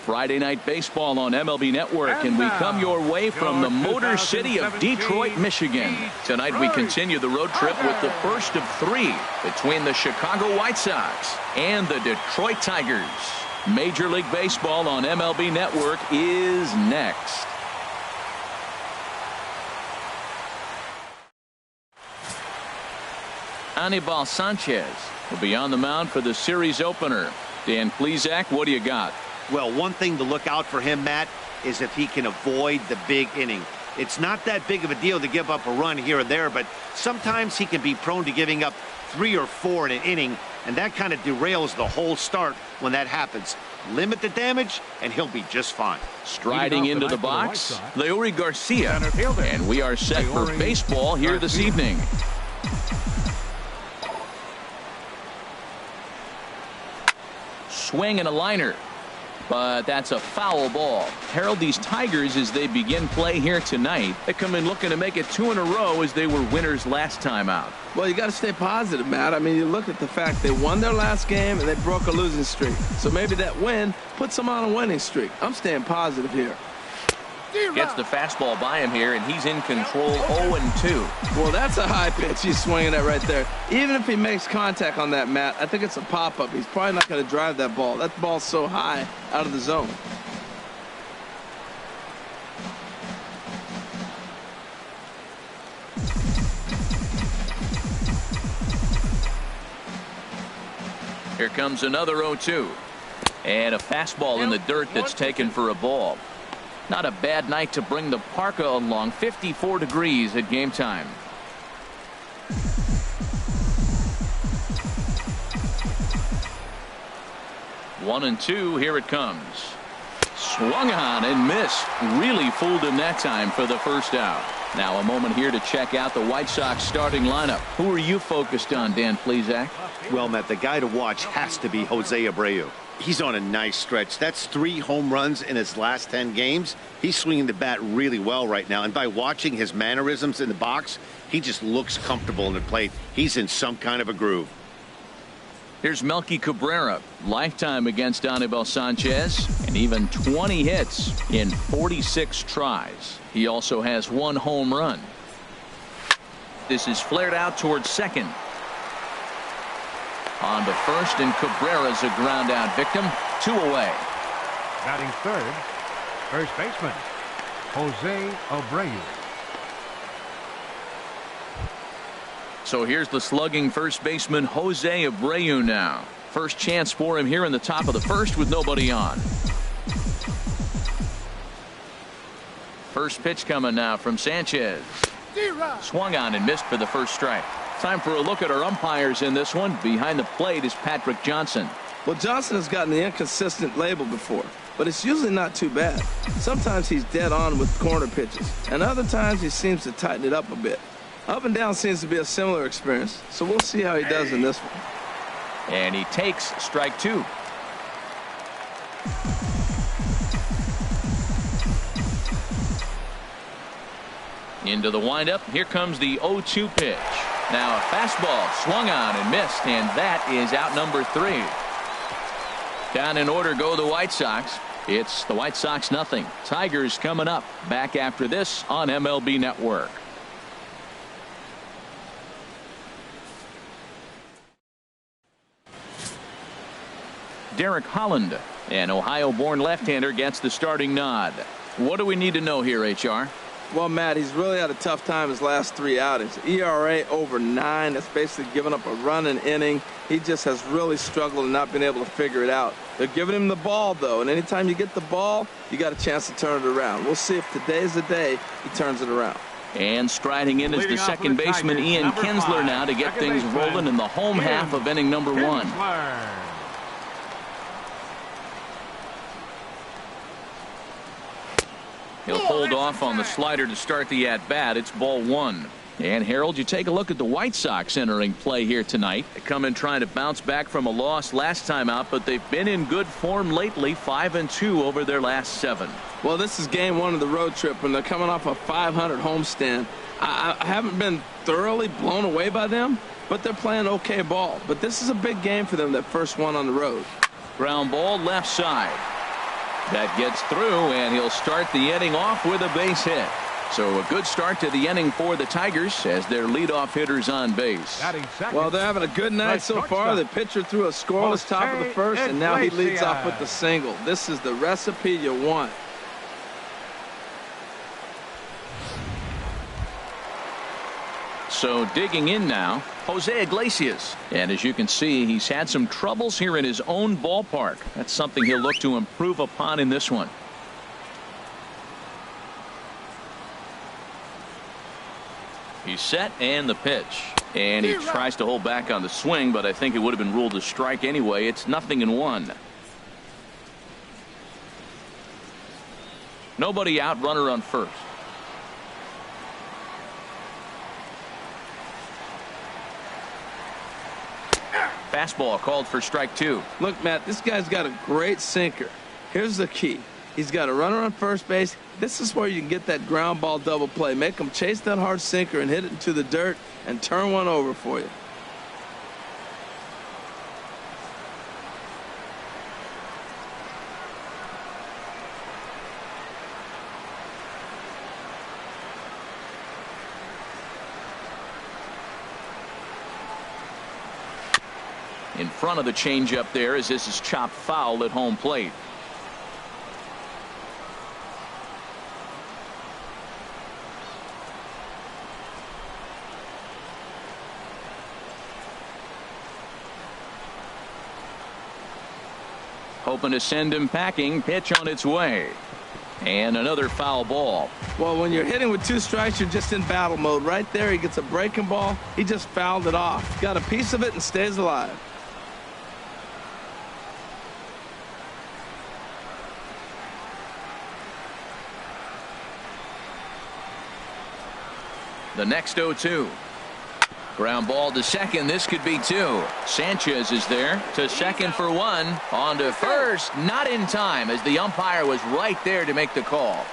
Friday Night Baseball on MLB Network, and we come your way from the Motor City of Detroit, Michigan. Tonight we continue the road trip with the first of 3 between the Chicago White Sox and the Detroit Tigers. Major League Baseball on MLB Network is next. Anibal Sanchez will be on the mound for the series opener. Dan Plesac, what do you got? Well, one thing to look out for him, Matt, is if he can avoid the big inning. It's not that big of a deal to give up a run here or there, but sometimes he can be prone to giving up 3 or 4 in an inning, and that kind of derails the whole start when that happens. Limit the damage, and he'll be just fine. Striding into the box, Leury Garcia, and we are set for baseball here this evening. Swing and a liner, but that's a foul ball. Harold, these Tigers, as they begin play here tonight, they come in looking to make it 2 in a row as they were winners last time out. Well, you got to stay positive, Matt. I mean, you look at the fact they won their last game and they broke a losing streak. So maybe that win puts them on a winning streak. I'm staying positive here. Gets the fastball by him here, and he's in control 0-2. Well, that's a high pitch he's swinging at right there. Even if he makes contact on that, Matt, I think it's a pop-up. He's probably not going to drive that ball. That ball's so high out of the zone. Here comes another 0-2. And a fastball in the dirt that's taken for a ball. Not a bad night to bring the parka along. 54 degrees at game time. One and two. Here it comes. Swung on and missed. Really fooled him that time for the first out. Now a moment here to check out the White Sox starting lineup. Who are you focused on, Dan Plesac? Well, Matt, the guy to watch has to be Jose Abreu. He's on a nice stretch. That's 3 home runs in his last 10 games. He's swinging the bat really well right now. And by watching his mannerisms in the box, he just looks comfortable in the plate. He's in some kind of a groove. Here's Melky Cabrera. Lifetime against Anibal Sanchez. And even 20 hits in 46 tries. He also has 1 home run. This is flared out towards second. On to first, and Cabrera's a ground out victim. 2 away. Batting third, first baseman, Jose Abreu. So here's the slugging first baseman, Jose Abreu now. First chance for him here in the top of the first with nobody on. First pitch coming now from Sanchez. Swung on and missed for the first strike. Time for a look at our umpires in this one. Behind the plate is Patrick Johnson. Well, Johnson has gotten the inconsistent label before, but it's usually not too bad. Sometimes he's dead on with corner pitches, and other times he seems to tighten it up a bit. Up and down seems to be a similar experience, so we'll see how he does in this one. And he takes strike 2. Into the windup. Here comes the 0-2 pitch. Now a fastball swung on and missed, and that is out number 3. Down in order go the White Sox. It's the White Sox nothing. Tigers coming up. Back after this on MLB Network. Derek Holland, an Ohio-born left-hander, gets the starting nod. What do we need to know here, HR? Well, Matt, he's really had a tough time his last 3 outings. ERA over 9. That's basically giving up a run an inning. He just has really struggled and not been able to figure it out. They're giving him the ball, though, and anytime you get the ball, you got a chance to turn it around. We'll see if today's the day he turns it around. And striding in is the second baseman, Ian Kinsler, now to get things rolling in the home half of inning number 1. He'll hold off on the slider to start the at-bat. It's ball 1. And Harold, you take a look at the White Sox entering play here tonight. They come in trying to bounce back from a loss last time out, but they've been in good form lately, 5-2 over their last 7. Well, this is game 1 of the road trip, and they're coming off a 500 homestand. I haven't been thoroughly blown away by them, but they're playing okay ball. But this is a big game for them, that first one on the road. Ground ball left side. That gets through, and he'll start the inning off with a base hit. So a good start to the inning for the Tigers as their leadoff hitter's on base. Well, they're having a good night so far. The pitcher threw a scoreless top of the first, and now he leads off with the single. This is the recipe you want. So digging in now, Jose Iglesias. And as you can see, he's had some troubles here in his own ballpark. That's something he'll look to improve upon in this one. He's set, and the pitch. And he tries to hold back on the swing, but I think it would have been ruled a strike anyway. It's 0-1. Nobody out, runner on first. Fastball called for strike 2. Look, Matt, this guy's got a great sinker. Here's the key. He's got a runner on first base. This is where you can get that ground ball double play. Make him chase that hard sinker and hit it into the dirt and turn one over for you. In front of the changeup there as this is chopped foul at home plate. Hoping to send him packing. Pitch on its way. And another foul ball. Well, when you're hitting with 2 strikes, you're just in battle mode. Right there, he gets a breaking ball. He just fouled it off. Got a piece of it and stays alive. The next 0-2. Ground ball to second. This could be 2. Sanchez is there to second for 1. On to first. Not in time as the umpire was right there to make the call.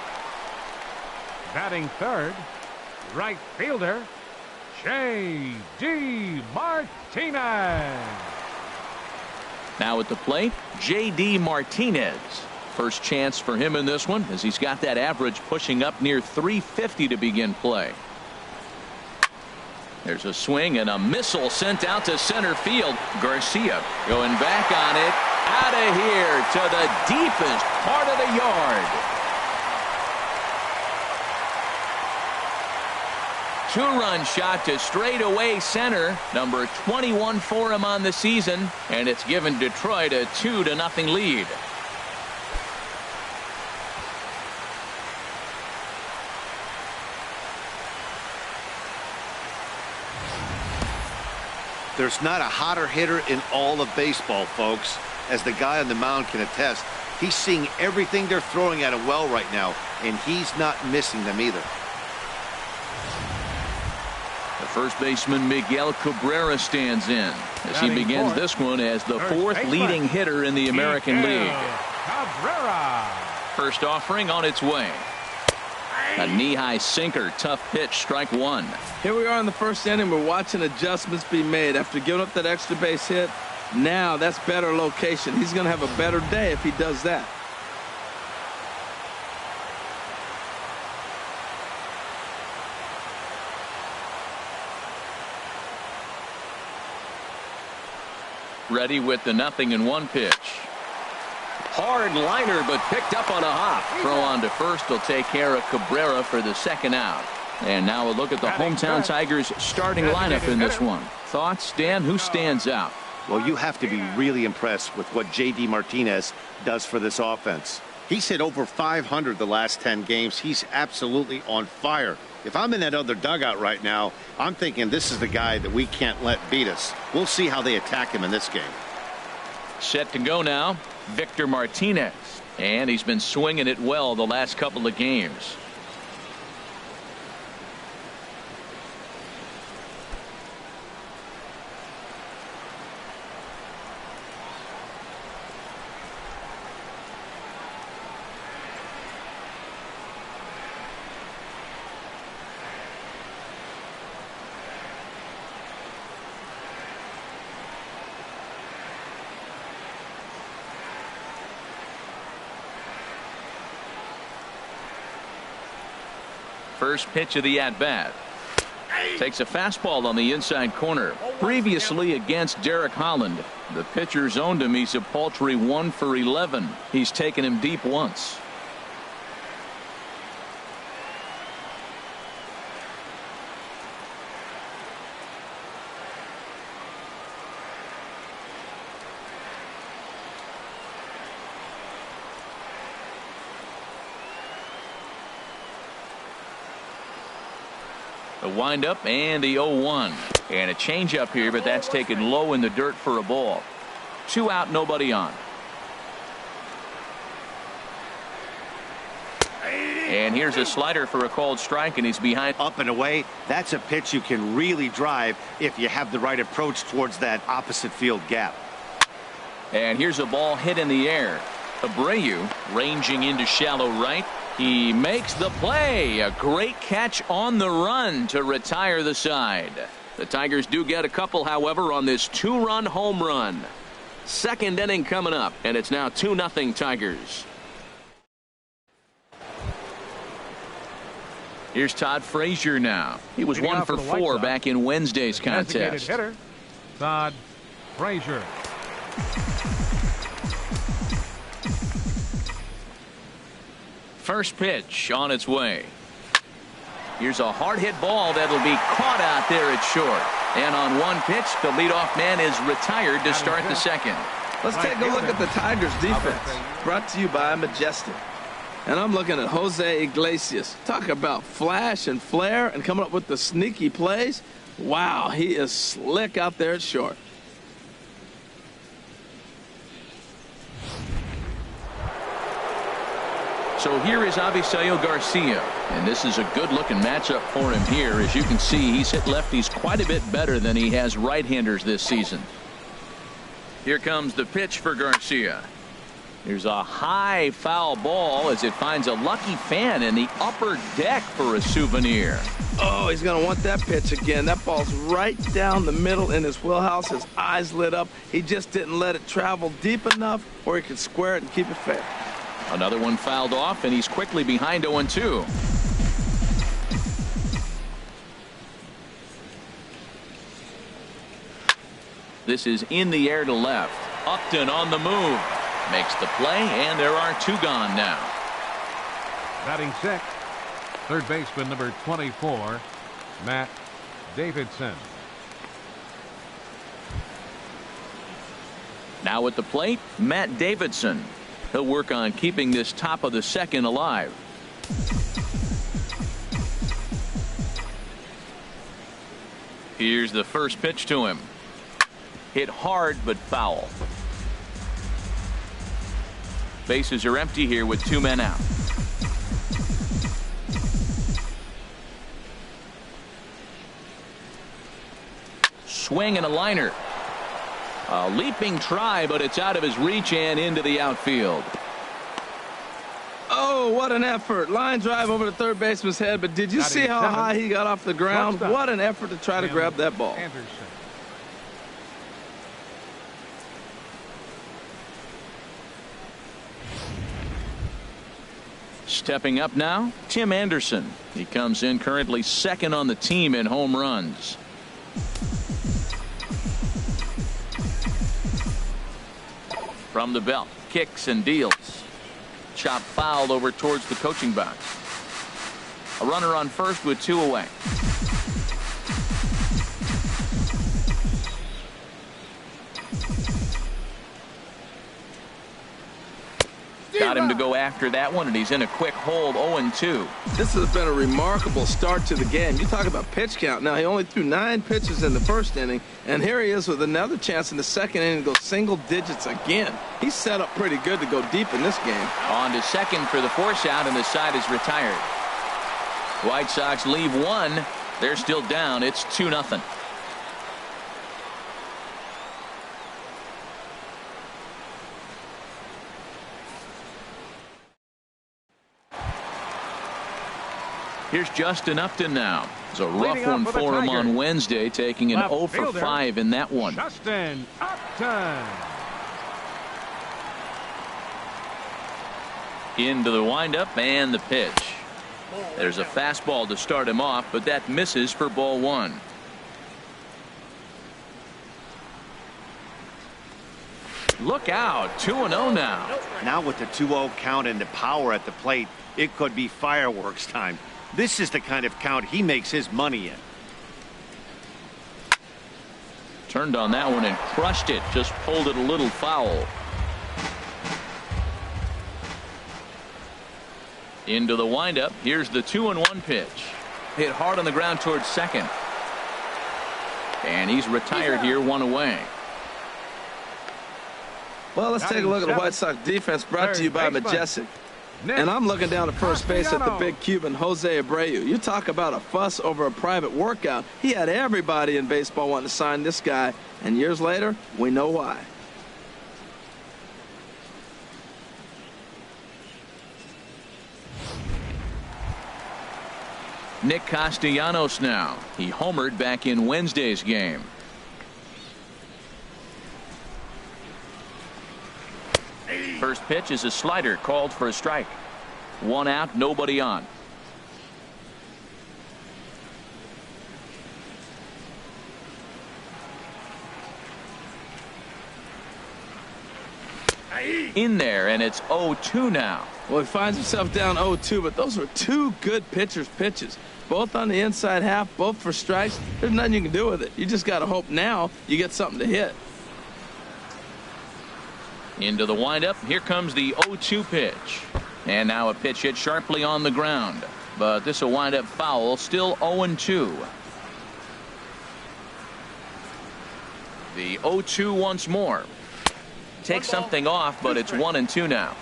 Batting third, right fielder, J.D. Martinez. Now at the plate, J.D. Martinez. First chance for him in this one as he's got that average pushing up near 350 to begin play. There's a swing and a missile sent out to center field. Garcia going back on it. Out of here to the deepest part of the yard. 2-run shot to straightaway center. Number 21 for him on the season. And it's given Detroit a 2-0 lead. There's not a hotter hitter in all of baseball, folks. As the guy on the mound can attest, he's seeing everything they're throwing at him well right now, and he's not missing them either. The first baseman Miguel Cabrera stands in as he begins this one as the 4th leading hitter in the American League. Cabrera. First offering on its way. A knee-high sinker, tough pitch, strike 1. Here we are in the first inning. We're watching adjustments be made after giving up that extra base hit. Now that's better location. He's going to have a better day if he does that. Ready with the 0-1 pitch. Hard liner, but picked up on a hop. Throw on to first will take care of Cabrera for the second out. And now a look at the hometown Tigers starting lineup in this one. Thoughts, Dan? Who stands out? Well, you have to be really impressed with what J.D. Martinez does for this offense. He's hit over 500 the last 10 games. He's absolutely on fire. If I'm in that other dugout right now, I'm thinking this is the guy that we can't let beat us. We'll see how they attack him in this game. Set to go now, Victor Martinez. And he's been swinging it well the last couple of games. First pitch of the at-bat. Takes a fastball on the inside corner. Previously against Derek Holland, the pitcher zoned him. He's a paltry 1 for 11. He's taken him deep once. The windup and the 0-1. And a changeup here, but that's taken low in the dirt for a ball. 2 out, nobody on. And here's a slider for a called strike, and he's behind. Up and away. That's a pitch you can really drive if you have the right approach towards that opposite field gap. And here's a ball hit in the air. Abreu ranging into shallow right. He makes the play. A great catch on the run to retire the side. The Tigers do get a couple, however, on this 2-run home run. Second inning coming up, and it's now 2-0 Tigers. Here's Todd Frazier now. He was 1 for 4 back in Wednesday's contest. Hitter, Todd Frazier. First pitch on its way. Here's a hard hit ball that'll be caught out there at short. And on one pitch, the leadoff man is retired to start the second. Let's take a look at the Tigers defense. Brought to you by Majestic. And I'm looking at Jose Iglesias. Talk about flash and flair and coming up with the sneaky plays. Wow, he is slick out there at short. So here is Avisail Garcia, and this is a good-looking matchup for him here. As you can see, he's hit lefties quite a bit better than he has right-handers this season. Here comes the pitch for Garcia. Here's a high foul ball as it finds a lucky fan in the upper deck for a souvenir. Oh, he's going to want that pitch again. That ball's right down the middle in his wheelhouse. His eyes lit up. He just didn't let it travel deep enough where he could square it and keep it fair. Another one fouled off, and he's quickly behind 0-2. This is in the air to left. Upton on the move. Makes the play, and there are 2 gone now. Batting sixth, third baseman number 24, Matt Davidson. Now at the plate, Matt Davidson. He'll work on keeping this top of the second alive. Here's the first pitch to him. Hit hard but foul. Bases are empty here with 2 men out. Swing and a liner. A leaping try, but it's out of his reach and into the outfield. Oh, what an effort. Line drive over the third baseman's head, but did you see how high he got off the ground? What an effort to try to grab that ball. Anderson. Stepping up now, Tim Anderson. He comes in currently second on the team in home runs. From the belt, kicks and deals. Chop fouled over towards the coaching box. A runner on first with 2 away. Got him to go after that one, and he's in a quick hold. 0-2. This has been a remarkable start to the game. You talk about pitch count. Now, he only threw 9 pitches in the first inning, and here he is with another chance in the second inning to go single digits again. He's set up pretty good to go deep in this game. On to second for the force out, and the side is retired. White Sox leave 1. They're still down. It's 2-0. Here's Justin Upton now. It's a rough one for him on Wednesday, taking an 0 for 5 in that one. Justin Upton. Into the windup and the pitch. There's a fastball to start him off, but that misses for ball one. Look out, 2-0 now. Now with the 2-0 count and the power at the plate, it could be fireworks time. This is the kind of count he makes his money in. Turned on that one and crushed it. Just pulled it a little foul. Into the windup. Here's the 2-1 pitch. Hit hard on the ground towards second. And he's retired here, one away. Well, let's take a look at the White Sox defense, brought to you by Majestic. And I'm looking down at first base at the big Cuban, Jose Abreu. You talk about a fuss over a private workout. He had everybody in baseball wanting to sign this guy. And years later, we know why. Nick Castellanos now. He homered back in Wednesday's game. First pitch is a slider called for a strike. One out, nobody on. In there, and it's 0-2 now. Well, he finds himself down 0-2, but those were two good pitchers' pitches. Both on the inside half, both for strikes. There's nothing you can do with it. You just got to hope now you get something to hit. Into the windup. Here comes the 0-2 pitch. And now a pitch hit sharply on the ground. But this will wind up foul. Still 0-2. The 0-2 once more. Takes something off, but it's 1-2 now.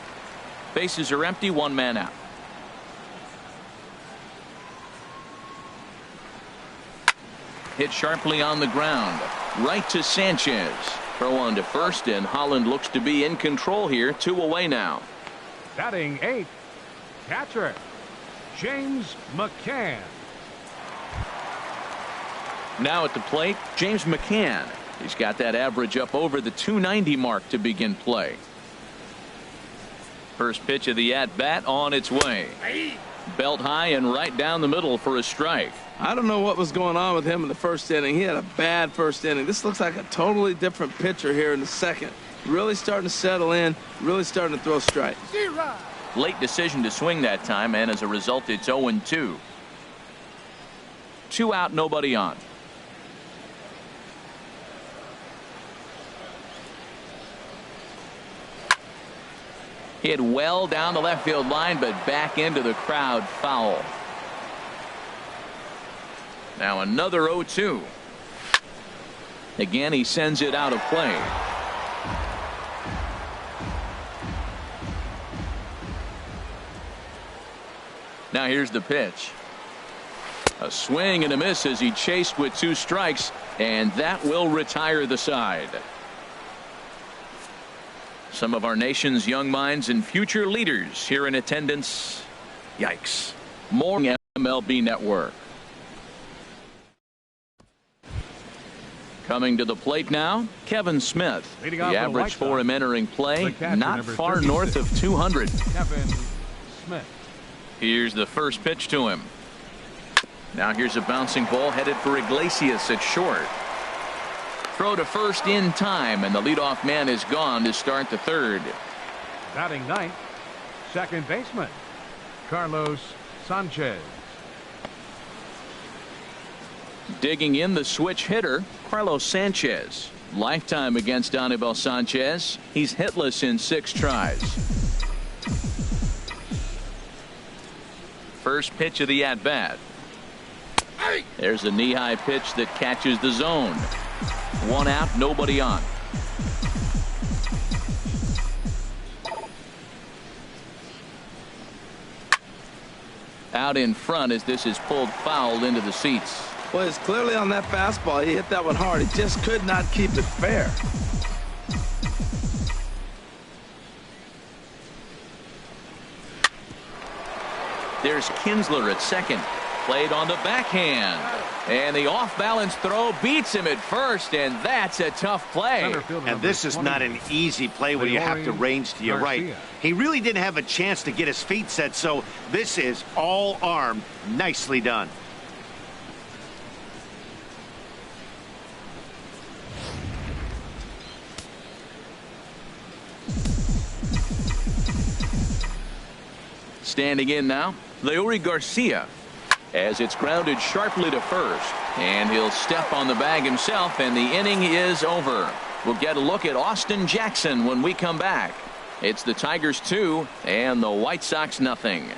Bases are empty, one man out. Hit sharply on the ground. Right to Sanchez. Throw on to first, and Holland looks to be in control here. 2 away now. Batting 8th, catcher, James McCann. Now at the plate, James McCann. He's got that average up over the 290 mark to begin play. First pitch of the at-bat on its way. Belt high and right down the middle for a strike. I don't know what was going on with him in the first inning. He had a bad first inning. This looks like a totally different pitcher here in the second. Really starting to settle in, really starting to throw strikes. Late decision to swing that time, and as a result, it's 0-2. 2 out, nobody on. Hit well down the left field line, but back into the crowd, foul. Now another 0-2. Again, he sends it out of play. Now here's the pitch. A swing and a miss as he chased with 2 strikes, and that will retire the side. Some of our nation's young minds and future leaders here in attendance. Yikes. More MLB Network. Coming to the plate now, Kevin Smith. The average for him entering play, not far north of 200. Kevin Smith. Here's the first pitch to him. Now here's a bouncing ball headed for Iglesias at short. Throw to first in time, and the leadoff man is gone to start the third. Batting 9th, second baseman, Carlos Sanchez. Digging in the switch hitter, Carlos Sanchez. Lifetime against Anibal Sanchez. He's hitless in 6 tries. First pitch of the at-bat. There's a knee-high pitch that catches the zone. 1 out, nobody on. Out in front as this is pulled foul into the seats. Well, it's clearly on that fastball. He hit that one hard. He just could not keep it fair. There's Kinsler at second. Played on the backhand. And the off-balance throw beats him at first, and that's a tough play. And this is not an easy play when you have to range to your right. He really didn't have a chance to get his feet set, so this is all arm. Nicely done. Standing in now, Leury Garcia, as it's grounded sharply to first. And he'll step on the bag himself, and the inning is over. We'll get a look at Austin Jackson when we come back. It's the Tigers 2 and the White Sox nothing.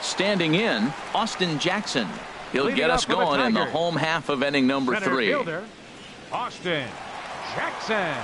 Standing in, Austin Jackson. He'll get us going in the home half of inning number 3. Fielder, Austin Jackson.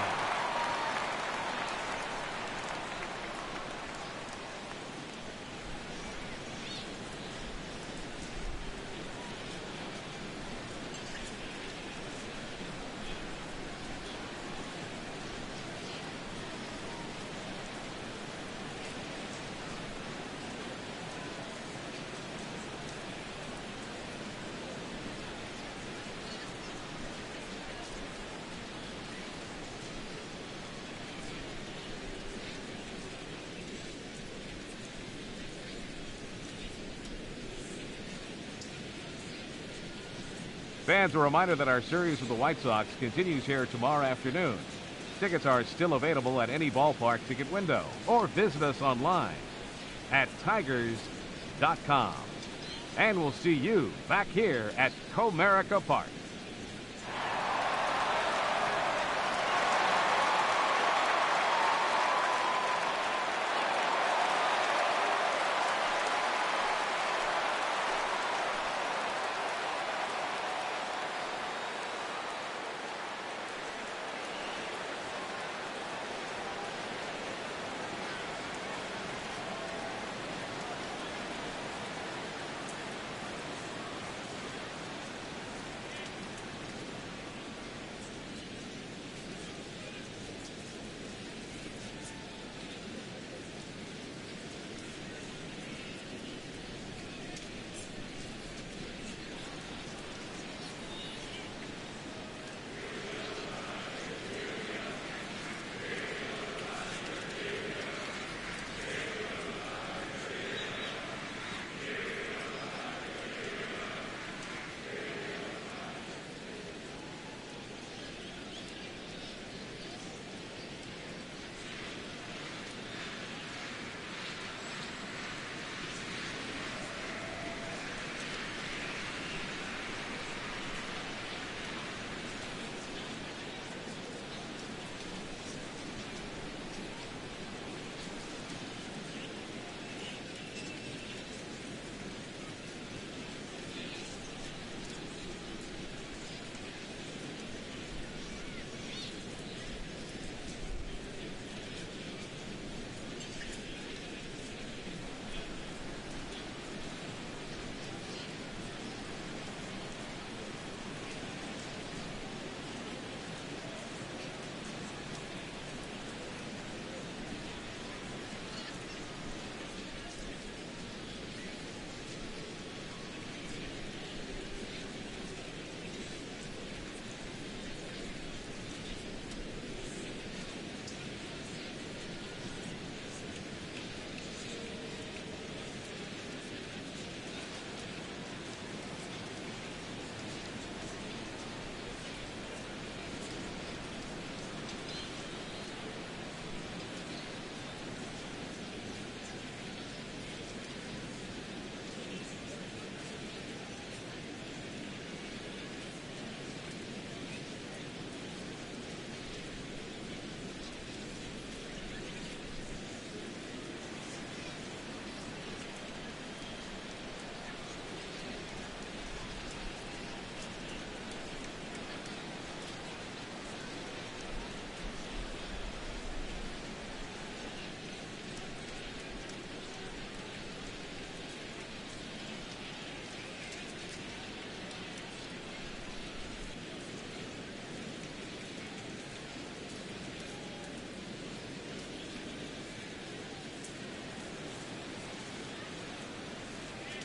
Fans, a reminder that our series with the White Sox continues here tomorrow afternoon. Tickets are still available at any ballpark ticket window, or visit us online at Tigers.com. And we'll see you back here at Comerica Park.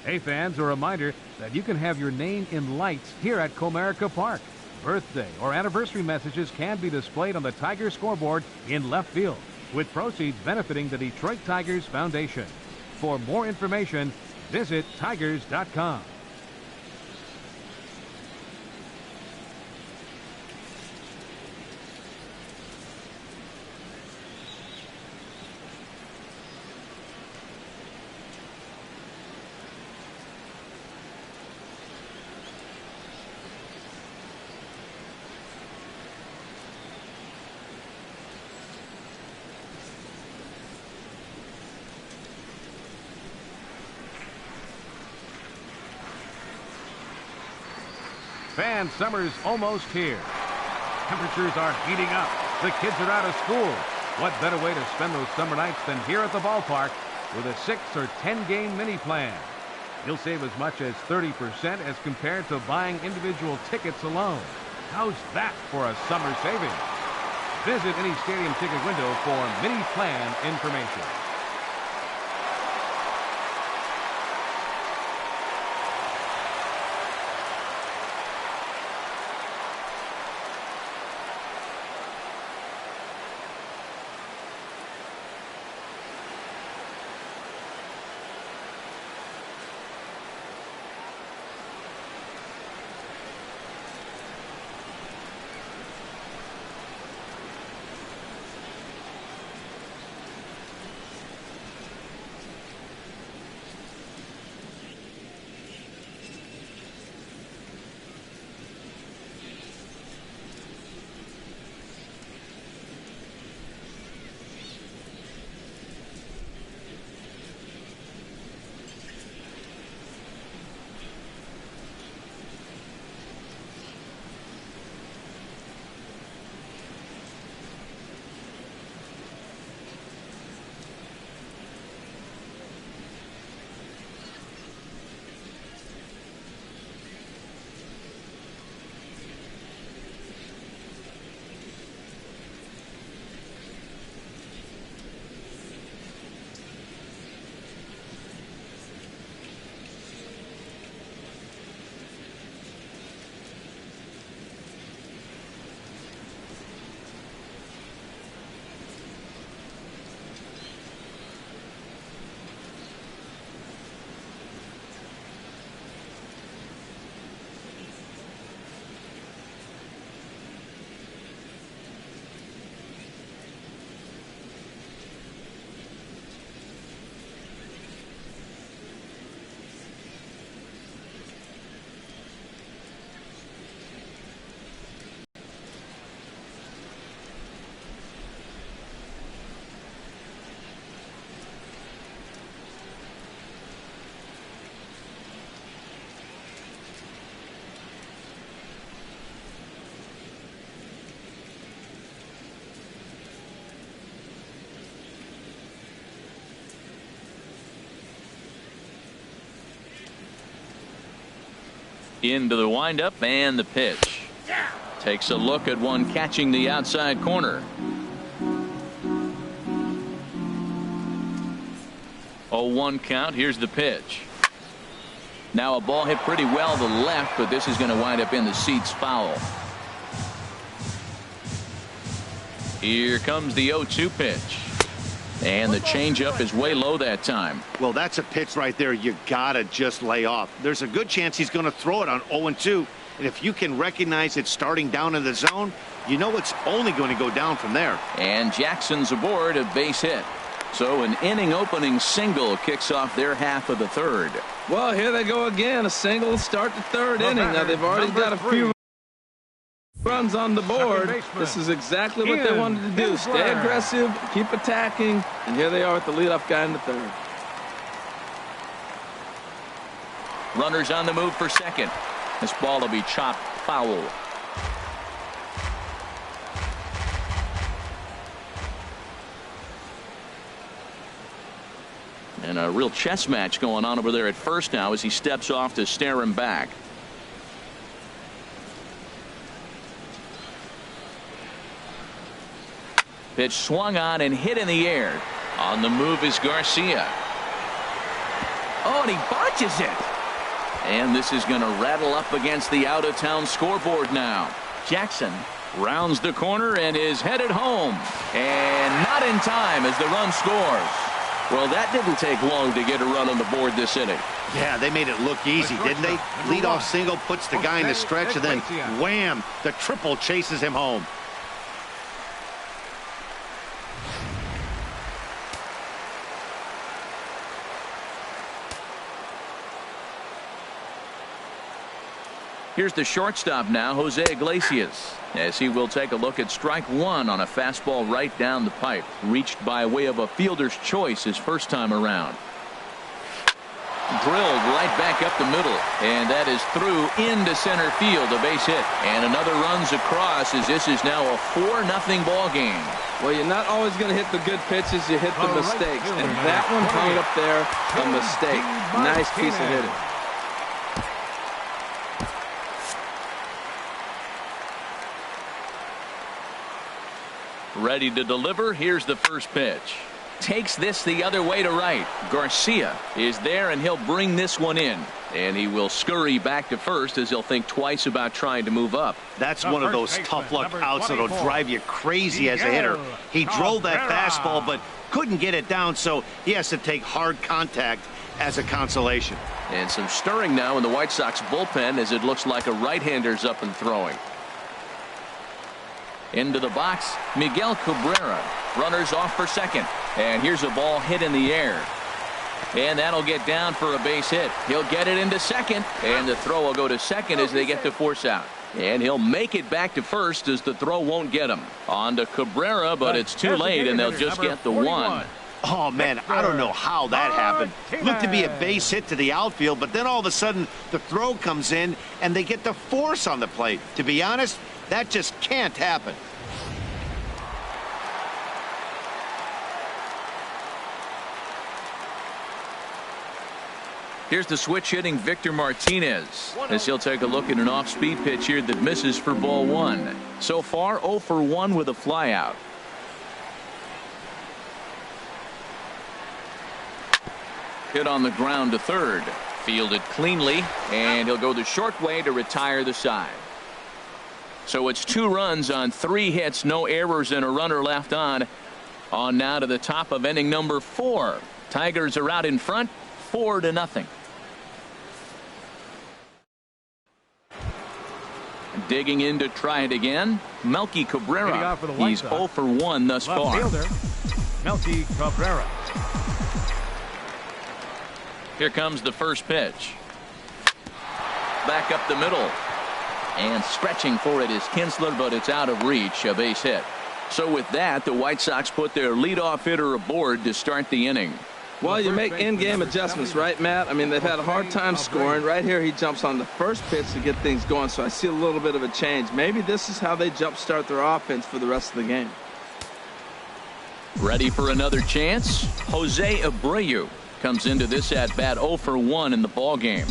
Hey fans, a reminder that you can have your name in lights here at Comerica Park. Birthday or anniversary messages can be displayed on the Tigers scoreboard in left field, with proceeds benefiting the Detroit Tigers Foundation. For more information, visit tigers.com. Fan summer's almost here. Temperatures are heating up. The kids are out of school. What better way to spend those summer nights than here at the ballpark with a 6 or 10 game mini plan? You'll save as much as 30% as compared to buying individual tickets alone. How's that for a summer savings? Visit any stadium ticket window for mini plan information. Into the windup and the pitch. Takes a look at one catching the outside corner. 0-1 count. Here's the pitch. Now a ball hit pretty well to the left, but this is going to wind up in the seats foul. Here comes the 0-2 pitch. And the changeup is way low that time. Well, that's a pitch right there you gotta just lay off. There's a good chance he's going to throw it on 0-2, and if you can recognize it starting down in the zone, you know it's only going to go down from there. And Jackson's aboard a base hit. So an inning opening single kicks off their half of the third. Well, here they go again. A single start the third inning. Now they've already got a few runs on the board. This is exactly what they wanted to do. Stay aggressive, keep attacking, and here they are with the leadoff guy in the third. Runners on the move for second. This ball will be chopped foul. And a real chess match going on over there at first now as he steps off to stare him back. Pitch swung on and hit in the air. On the move is Garcia. Oh, and he botches it. And this is going to rattle up against the out-of-town scoreboard now. Jackson rounds the corner and is headed home. And not in time as the run scores. Well, that didn't take long to get a run on the board this inning. Yeah, they made it look easy, didn't they? Leadoff single puts the guy in the stretch, and then wham, the triple chases him home. Here's the shortstop now, Jose Iglesias, as he will take a look at strike one on a fastball right down the pipe, reached by way of a fielder's choice his first time around. Drilled right back up the middle, and that is through into center field, a base hit. And another runs across as this is now a 4-0 ball game. Well, you're not always going to hit the good pitches, you hit the mistakes. And that one hung up there, a mistake. Nice piece of hitting. Ready to deliver. Here's the first pitch. Takes this the other way to right. Garcia is there, and he'll bring this one in. And he will scurry back to first as he'll think twice about trying to move up. That's one of those tough luck outs that'll drive you crazy as a hitter. He drove that fastball but couldn't get it down, so he has to take hard contact as a consolation. And some stirring now in the White Sox bullpen as it looks like a right-hander's up and throwing. Into the box, Miguel Cabrera. Runners off for second. And here's a ball hit in the air. And that'll get down for a base hit. He'll get it into second. And the throw will go to second as they get the force out. And he'll make it back to first as the throw won't get him. On to Cabrera, but it's too late, and they'll just get the one. Oh, man, I don't know how that happened. Looked to be a base hit to the outfield, but then all of a sudden the throw comes in and they get the force on the plate. To be honest, that just can't happen. Here's the switch hitting Victor Martinez as he'll take a look at an off-speed pitch here that misses for ball one. So far 0 for 1 with a flyout. Hit on the ground to third. Fielded cleanly, and he'll go the short way to retire the side. So it's 2 runs on 3 hits, no errors, and a runner left on. On now to the top of inning number 4. Tigers are out in front, 4-0. Digging in to try it again, Melky Cabrera. He's 0 for 1 thus far. Melky Cabrera. Here comes the first pitch. Back up the middle. And stretching for it is Kinsler, but it's out of reach, a base hit. So with that, the White Sox put their leadoff hitter aboard to start the inning. Well, you make in-game adjustments, right, Matt? I mean, they've had a hard time scoring. Right here, he jumps on the first pitch to get things going, so I see a little bit of a change. Maybe this is how they jumpstart their offense for the rest of the game. Ready for another chance? Jose Abreu comes into this at-bat 0 for 1 in the ball game.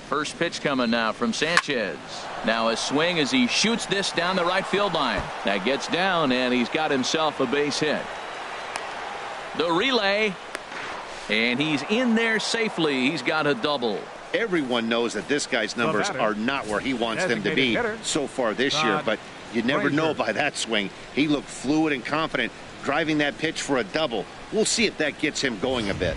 First pitch coming now from Sanchez. Now a swing as he shoots this down the right field line. That gets down, and he's got himself a base hit. The relay, and he's in there safely. He's got a double. Everyone knows that this guy's numbers are not where he wants them to be so far this year, but you never know by that swing. He looked fluid and confident, driving that pitch for a double. We'll see if that gets him going a bit.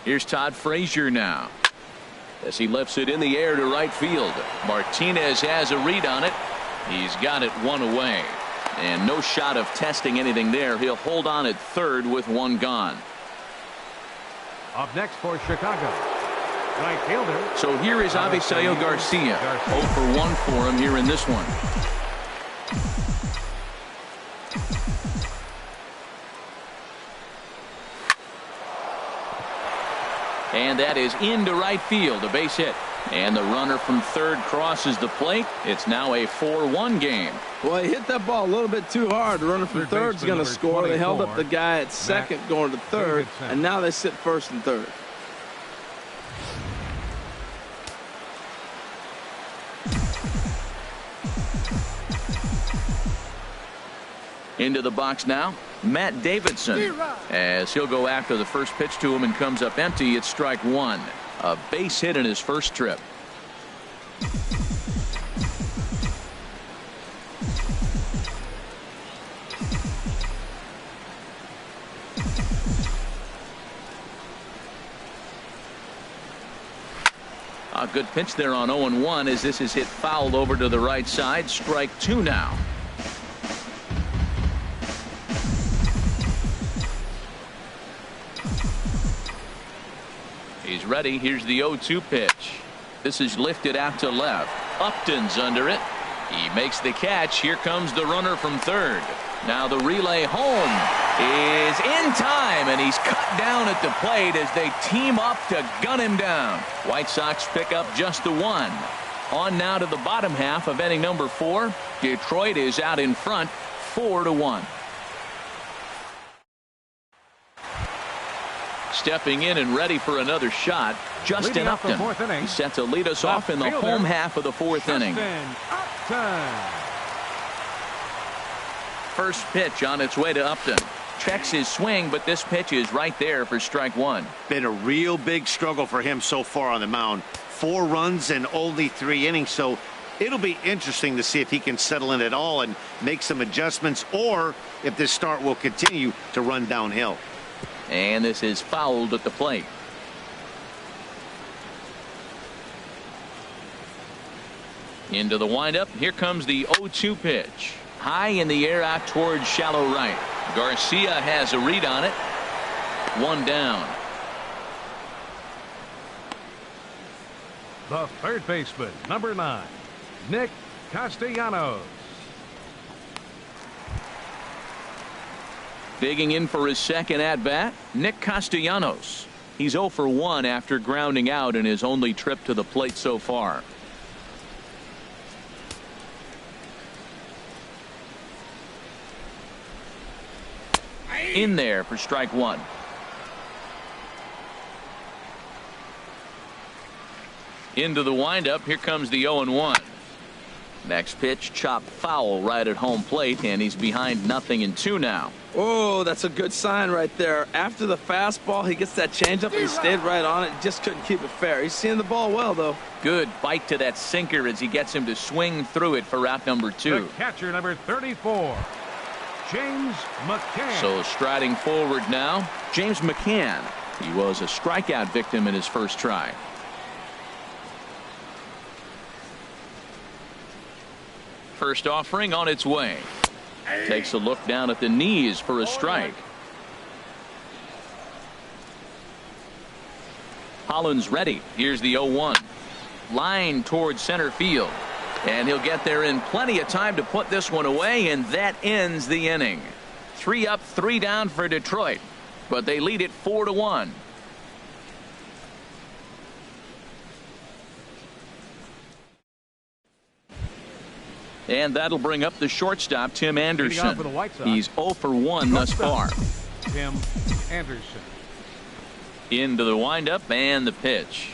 Here's Todd Frazier now as he lifts it in the air to right field. Martinez has a read on it. He's got it 1 away, and no shot of testing anything there. He'll hold on at third with 1 gone. Up next for Chicago, right fielder. So here is Avisail Garcia. 0 for 1 for him here in this one. And that is into right field, a base hit. And the runner from third crosses the plate. It's now a 4-1 game. Well, he hit that ball a little bit too hard. The runner from third's going to score. They held up the guy at second going to third, and now they sit first and third. Into the box now, Matt Davidson, as he'll go after the first pitch to him and comes up empty. It's strike one. A base hit in his first trip. A good pitch there on 0-1 as this is hit fouled over to the right side. Strike two now. He's ready. Here's the 0-2 pitch. This is lifted out to left. Upton's under it. He makes the catch. Here comes the runner from third. Now the relay home is in time, and he's cut down at the plate as they team up to gun him down. White Sox pick up just the one. On now to the bottom half of inning number 4. Detroit is out in front 4-1. Stepping in and ready for another shot, Justin Upton. He's set to lead us off in the home half of the 4th inning. First pitch on its way to Upton. Checks his swing, but this pitch is right there for strike one. Been a real big struggle for him so far on the mound. 4 runs in only 3 innings, so it'll be interesting to see if he can settle in at all and make some adjustments, or if this start will continue to run downhill. And this is fouled at the plate. Into the windup. Here comes the 0-2 pitch. High in the air out towards shallow right. Garcia has a read on it. 1 down. The third baseman, number 9, Nick Castellanos. Digging in for his second at-bat, Nick Castellanos. He's 0 for 1 after grounding out in his only trip to the plate so far. In there for strike one. Into the windup. Here comes the 0-1. Next pitch chopped foul right at home plate, and he's behind 0-2 now. Oh, that's a good sign right there. After the fastball, he gets that changeup and he stayed right on it. Just couldn't keep it fair. He's seeing the ball well, though. Good bite to that sinker as he gets him to swing through it for out number 2. The catcher, number 34, James McCann. So striding forward now, James McCann. He was a strikeout victim in his first try. First offering on its way. Takes a look down at the knees for a strike. Holland's ready. Here's the 0-1. Line towards center field. And he'll get there in plenty of time to put this one away, and that ends the inning. 3 up, 3 down for Detroit, but they lead it 4-1. And that'll bring up the shortstop, Tim Anderson. He's 0 for 1 thus far. Tim Anderson. Into the windup and the pitch.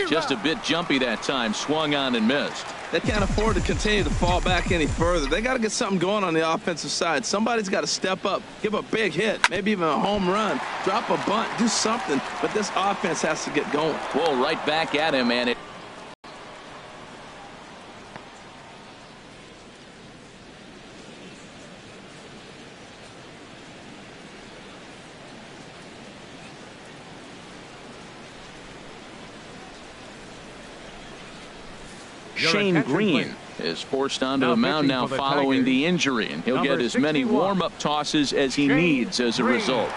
Just a bit jumpy that time. Swung on and missed. They can't afford to continue to fall back any further. They got to get something going on the offensive side. Somebody's got to step up, give a big hit, maybe even a home run, drop a bunt, do something. But this offense has to get going. Well, right back at him, and it. Shane Green is forced onto the mound now following the injury, and he'll get as many warm-up tosses as he needs as a result.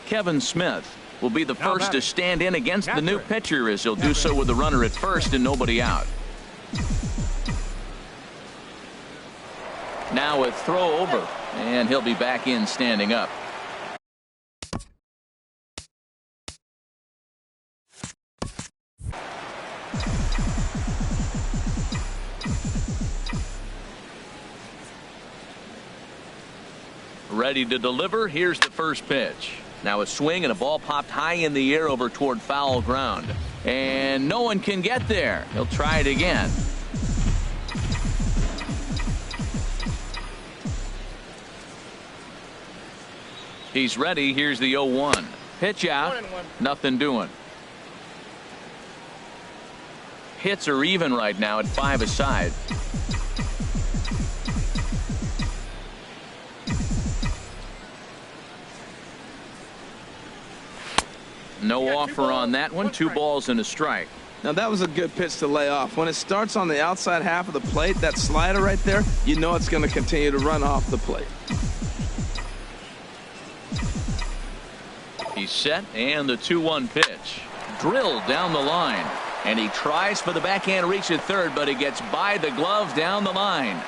Kevin Smith will be the first to stand in against the new pitcher, as he'll do so with the runner at first and nobody out. Now a throw over, and he'll be back in standing up. Ready to deliver. Here's the first pitch. Now a swing and a ball popped high in the air over toward foul ground. And no one can get there. He'll try it again. He's ready. Here's the 0-1. Pitch out. Nothing doing. Hits are even right now at 5 aside. No offer on that one. 2 balls and a strike. Now that was a good pitch to lay off. When it starts on the outside half of the plate, that slider right there, you know it's going to continue to run off the plate. He's set, and the 2-1 pitch. Drilled down the line. And he tries for the backhand reach at third, but he gets by the glove down the line.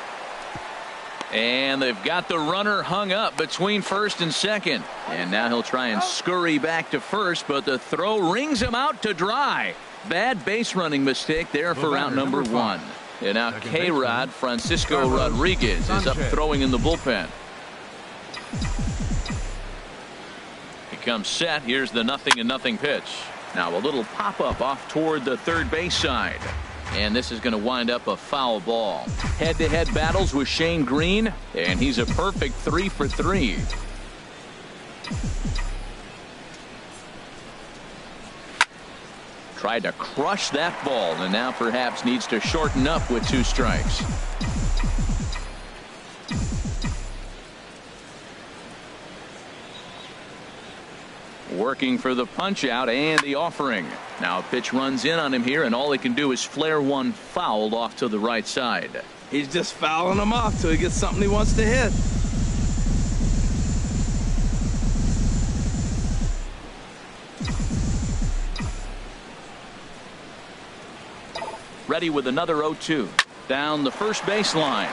And they've got the runner hung up between first and second. And now he'll try and scurry back to first, but the throw rings him out to dry. Bad base running mistake there for out number 1. And now K-Rod Francisco Rodriguez is up throwing in the bullpen. He comes set. Here's the 0-0 pitch. Now a little pop-up off toward the third base side. And this is going to wind up a foul ball. Head-to-head battles with Shane Green, and he's a perfect 3 for 3. Tried to crush that ball, and now perhaps needs to shorten up with 2 strikes. Working for the punch out and the offering. Now a pitch runs in on him here, and all he can do is flare one foul off to the right side. He's just fouling him off till he gets something he wants to hit. Ready with another 0-2. Down the first baseline.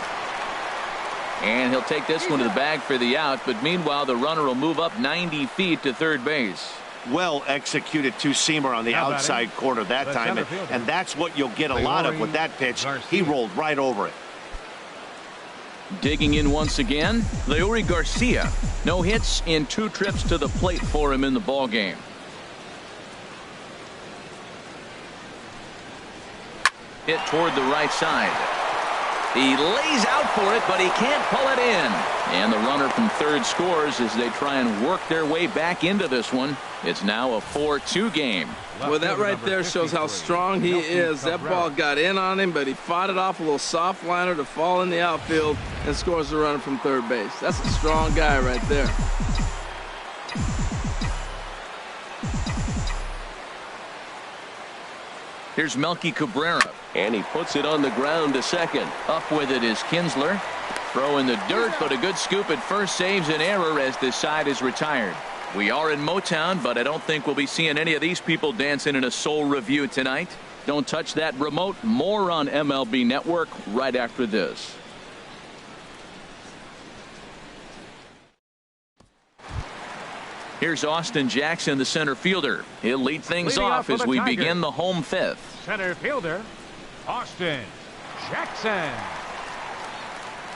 And he'll take this one to the bag for the out, but meanwhile the runner will move up 90 feet to third base. Well executed two-seamer on the outside corner that time, and that's what you'll get a lot of with that pitch. He rolled right over it. Digging in once again, Leury Garcia. No hits in 2 trips to the plate for him in the ballgame. Hit toward the right side. He lays out for it, but he can't pull it in. And the runner from third scores as they try and work their way back into this one. It's now a 4-2 game. Well, that right there shows how strong he is. That ball got in on him, but he fought it off a little soft liner to fall in the outfield and scores the runner from third base. That's a strong guy right there. Here's Melky Cabrera, and he puts it on the ground to second. Up with it is Kinsler. Throw in the dirt, but a good scoop at first saves an error as this side is retired. We are in Motown, but I don't think we'll be seeing any of these people dancing in a soul review tonight. Don't touch that remote. More on MLB Network right after this. Here's Austin Jackson, the center fielder. He'll lead things off as we begin the home fifth. Center fielder, Austin Jackson.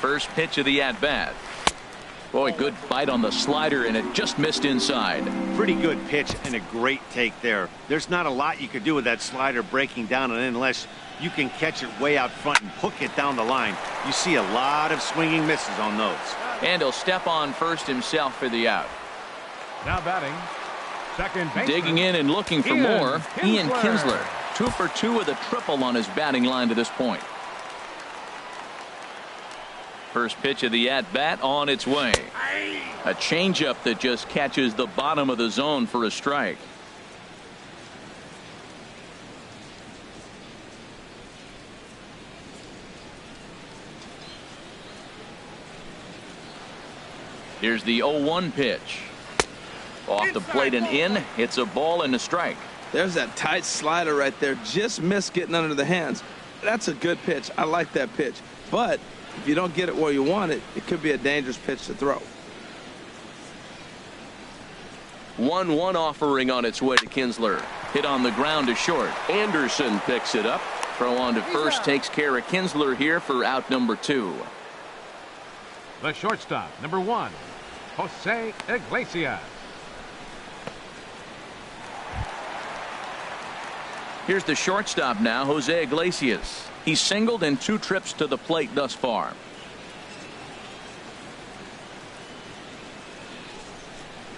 First pitch of the at-bat. Boy, good fight on the slider, and it just missed inside. Pretty good pitch and a great take there. There's not a lot you could do with that slider breaking down and in unless you can catch it way out front and hook it down the line. You see a lot of swinging misses on those. And he'll step on first himself for the out. Now batting, second baseman. Digging in and looking for more, Ian Kinsler. 2 for 2 with a triple on his batting line to this point. First pitch of the at-bat on its way. A changeup that just catches the bottom of the zone for a strike. Here's the 0-1 pitch. Off the plate and in. It's a ball and a strike. There's that tight slider right there. Just missed getting under the hands. That's a good pitch. I like that pitch. But if you don't get it where you want it, it could be a dangerous pitch to throw. 1-1 offering on its way to Kinsler. Hit on the ground to short. Anderson picks it up. Throw on to first takes care of Kinsler here for out number 2. The shortstop, number 1, Jose Iglesias. Here's the shortstop now, Jose Iglesias. He's singled in 2 trips to the plate thus far.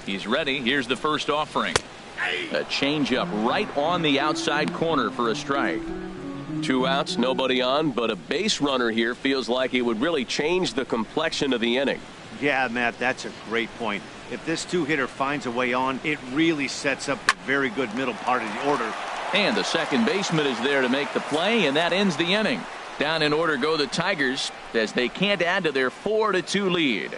He's ready. Here's the first offering. A changeup right on the outside corner for a strike. 2 outs, nobody on, but a base runner here feels like it would really change the complexion of the inning. Yeah, Matt, that's a great point. If this 2-hitter finds a way on, it really sets up a very good middle part of the order. And the second baseman is there to make the play, and that ends the inning. Down in order go the Tigers as they can't add to their 4-2 lead.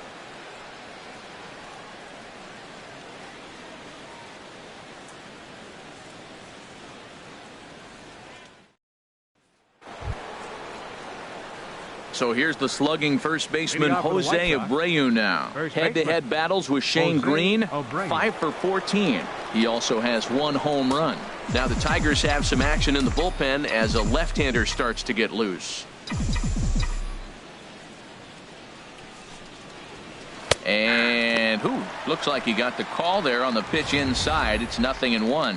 So here's the slugging first baseman Jose Abreu now. Head-to-head battles with Shane Green, 5 for 14. He also has 1 home run. Now the Tigers have some action in the bullpen as a left-hander starts to get loose. And looks like he got the call there on the pitch inside. It's 0-1.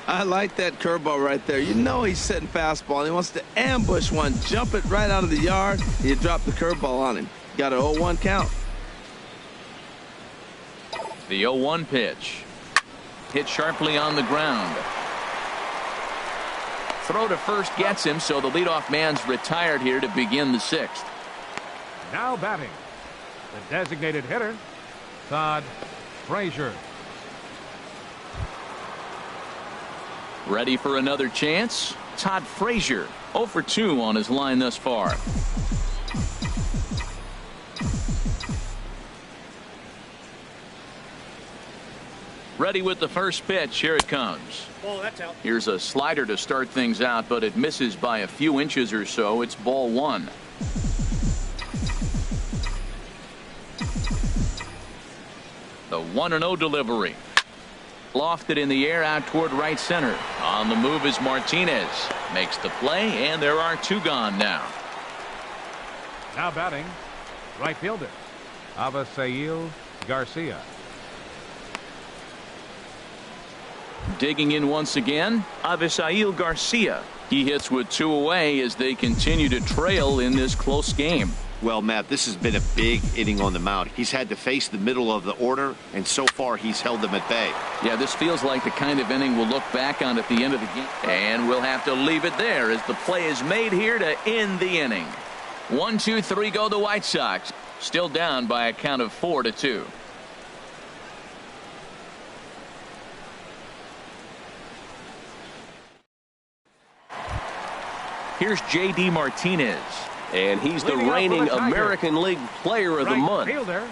I like that curveball right there. You know he's setting fastball, and he wants to ambush one, jump it right out of the yard, and you drop the curveball on him. Got an 0-1 count. The 0-1 pitch. Hit sharply on the ground. Throw to first gets him, so the leadoff man's retired here to begin the 6th. Now batting, the designated hitter, Todd Frazier. Ready for another chance? Todd Frazier, 0 for 2 on his line thus far. Ready with the first pitch. Here it comes. Oh, that's out. Here's a slider to start things out, but it misses by a few inches or so. It's ball 1. The 1-0 delivery. Lofted in the air out toward right center. On the move is Martinez. Makes the play, and there are 2 gone now. Now batting, right fielder, Avisail Garcia. Digging in once again, Avisail Garcia. He hits with 2 away as they continue to trail in this close game. Well, Matt, this has been a big inning on the mound. He's had to face the middle of the order, and so far he's held them at bay. Yeah, this feels like the kind of inning we'll look back on at the end of the game. And we'll have to leave it there as the play is made here to end the inning. 1, 2, 3 go the White Sox. Still down by a count of 4-2. Here's J.D. Martinez. And he's the reigning American League Player of the Month. Fielder,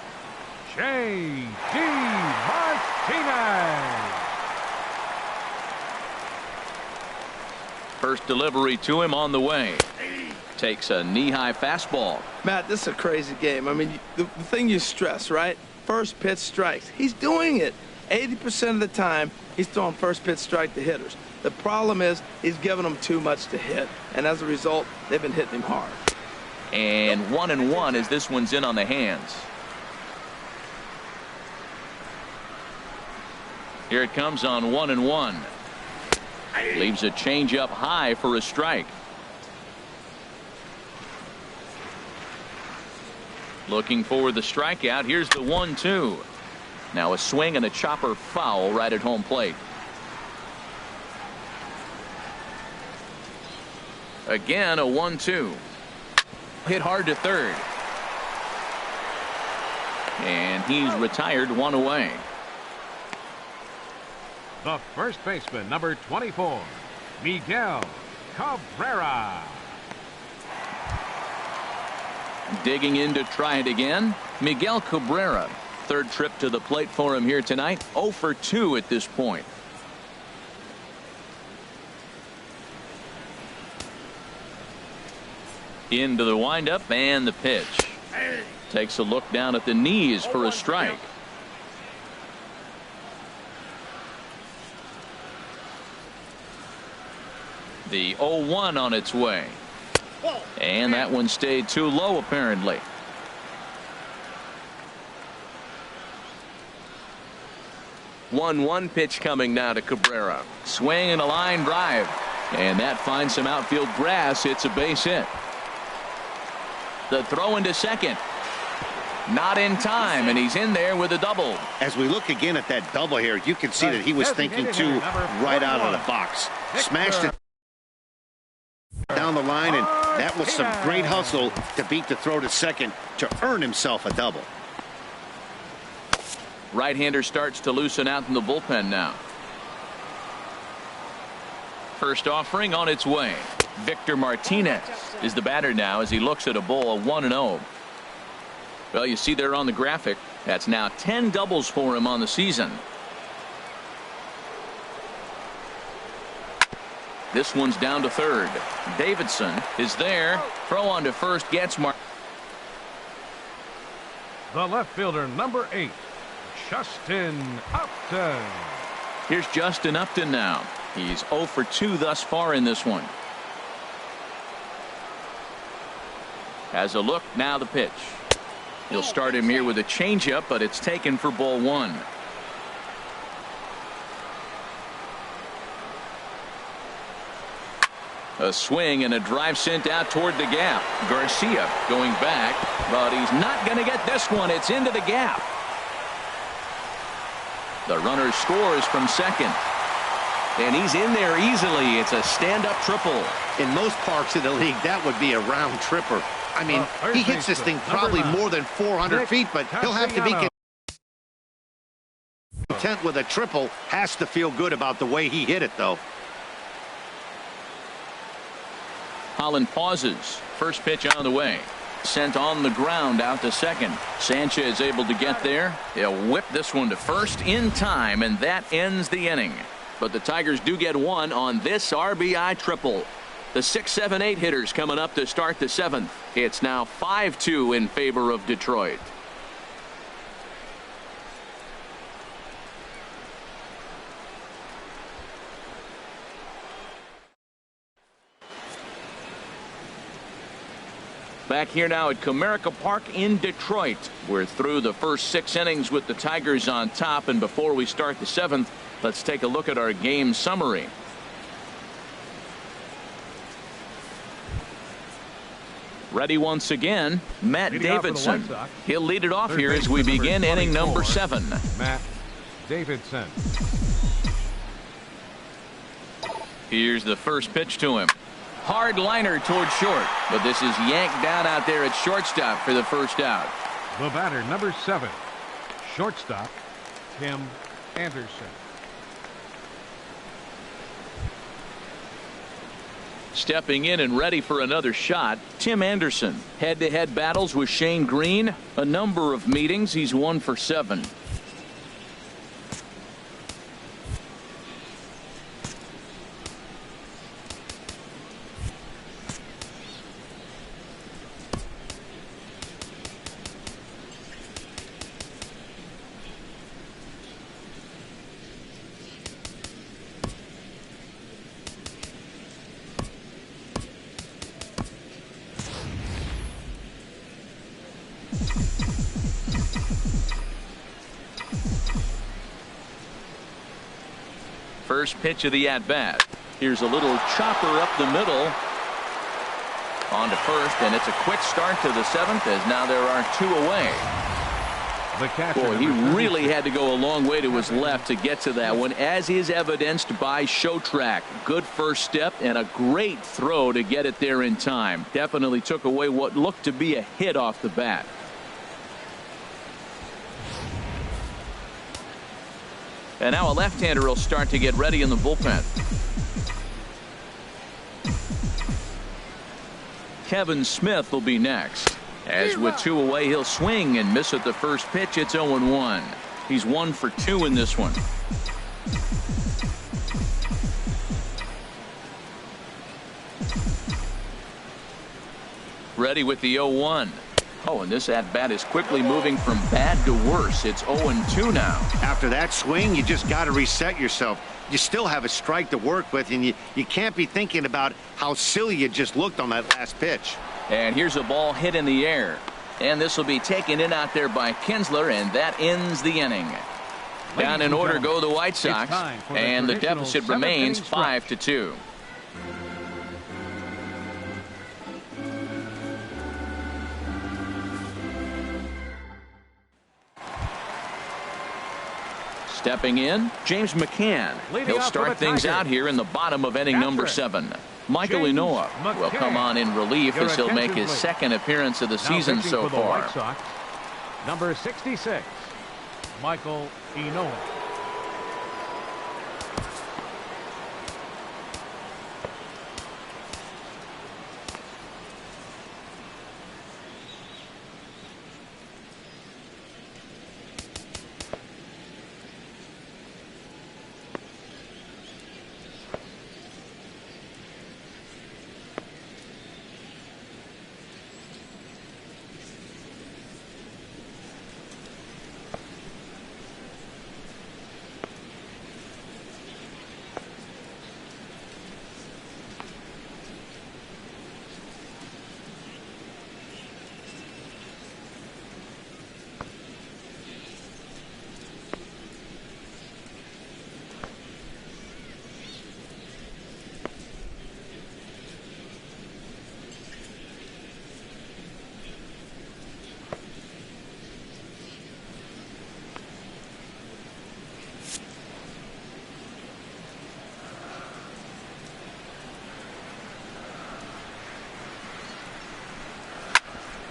J.D. Martinez. First delivery to him on the way. Takes a knee-high fastball. Matt, this is a crazy game. I mean, the thing you stress, right? First pitch strikes. He's doing it. 80% of the time, he's throwing first pitch strike to hitters. The problem is he's giving them too much to hit, and as a result, they've been hitting him hard. And 1-1 as this one's in on the hands. Here it comes on 1-1. Leaves a changeup high for a strike. Looking for the strikeout. Here's the 1-2. Now a swing and a chopper foul right at home plate. Again, a 1-2. Hit hard to third. And he's retired, 1 away. The first baseman, number 24, Miguel Cabrera. Digging in to try it again, Miguel Cabrera. 3rd trip to the plate for him here tonight. 0 for 2 at this point. Into the windup and the pitch. Takes a look down at the knees for a strike. The 0-1 on its way. And that one stayed too low apparently. One pitch coming now to Cabrera. Swing and a line drive. And that finds some outfield grass. It's a base hit. The throw into second. Not in time, and he's in there with a double. As we look again at that double here, you can see that he was thinking too right out of the box. Smashed it down the line, and that was some great hustle to beat the throw to second to earn himself a double. Right-hander starts to loosen out in the bullpen now. First offering on its way. Victor Martinez is the batter now as he looks at a ball, 1-0. Well, you see there on the graphic, that's now 10 doubles for him on the season. This one's down to third. Davidson is there. Throw on to first gets Mark. The left fielder, number 8, Justin Upton. Here's Justin Upton now. He's 0 for 2 thus far in this one. Has a look, now the pitch. He'll start him here with a changeup, but it's taken for ball 1. A swing and a drive sent out toward the gap. Garcia going back, but he's not going to get this one. It's into the gap. The runner scores from second. And he's in there easily. It's a stand-up triple. In most parks of the league, that would be a round tripper. I mean, he hits this thing probably more than 400 feet, but he'll have to be content with a triple. Has to feel good about the way he hit it, though. Holland pauses. First pitch on the way. Sent on the ground out to second. Sanchez able to get there. He'll whip this one to first in time, and that ends the inning. But the Tigers do get one on this RBI triple. The 6, 7, 8 hitters coming up to start the 7th. It's now 5-2 in favor of Detroit. Back here now at Comerica Park in Detroit. We're through the first 6 innings with the Tigers on top, and before we start the 7th, let's take a look at our game summary. Ready once again, Matt Davidson. He'll lead it off here as we begin inning number 7. Matt Davidson. Here's the first pitch to him. Hard liner toward short, but this is yanked down out there at shortstop for the first out. The batter, number 7, shortstop, Tim Anderson. Stepping in and ready for another shot, Tim Anderson. Head-to-head battles with Shane Green. A number of meetings. He's 1 for 7. First pitch of the at-bat. Here's a little chopper up the middle. On to first, and it's a quick start to the 7th as now there are 2 away. The catcher, boy, he really had to go a long way to his left to get to that one, as is evidenced by Show Track. Good first step and a great throw to get it there in time. Definitely took away what looked to be a hit off the bat. And now a left-hander will start to get ready in the bullpen. Kevin Smith will be next. As with 2 away, he'll swing and miss at the first pitch. It's 0-1. He's 1 for 2 in this one. Ready with the 0-1. Oh, and this at-bat is quickly moving from bad to worse. It's 0-2 now. After that swing, you just got to reset yourself. You still have a strike to work with, and you can't be thinking about how silly you just looked on that last pitch. And here's a ball hit in the air. And this will be taken in out there by Kinsler, and that ends the inning. Down in order go the White Sox, and the deficit remains 5-2. Stepping in, James McCann. He'll start things out here in the bottom of inning number 7. Michael Inoa will come on in relief as he'll make his second appearance of the season so far. White Sox, number 66, Michael Inoa.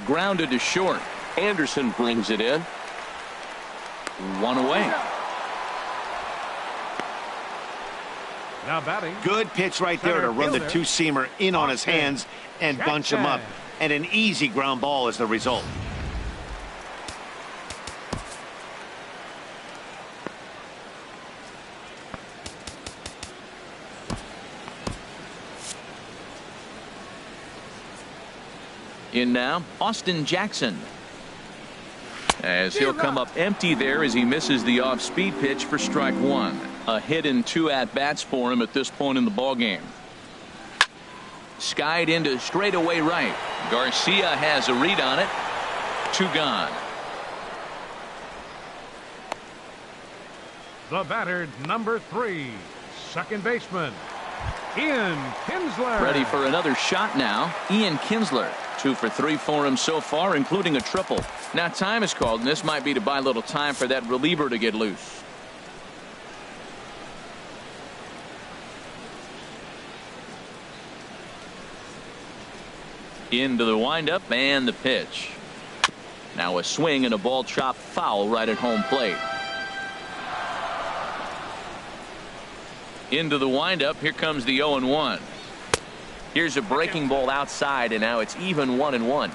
Grounded to short. Anderson brings it in. 1 away. Now batting. Good pitch right there to run the two-seamer in on his hands and bunch him up. And an easy ground ball is the result. In now, Austin Jackson. As he'll come up empty there as he misses the off-speed pitch for strike 1. A hit and 2 at-bats for him at this point in the ballgame. Skied into straightaway right. Garcia has a read on it. 2 gone. The batter, number 3, second baseman, Ian Kinsler. Ready for another shot now. Ian Kinsler. 2 for 3 for him so far, including a triple. Now time is called, and this might be to buy a little time for that reliever to get loose. Into the windup and the pitch. Now a swing and a ball chopped foul right at home plate. Into the windup. Here comes the 0-1. Here's a breaking ball outside, and now it's even 1-1.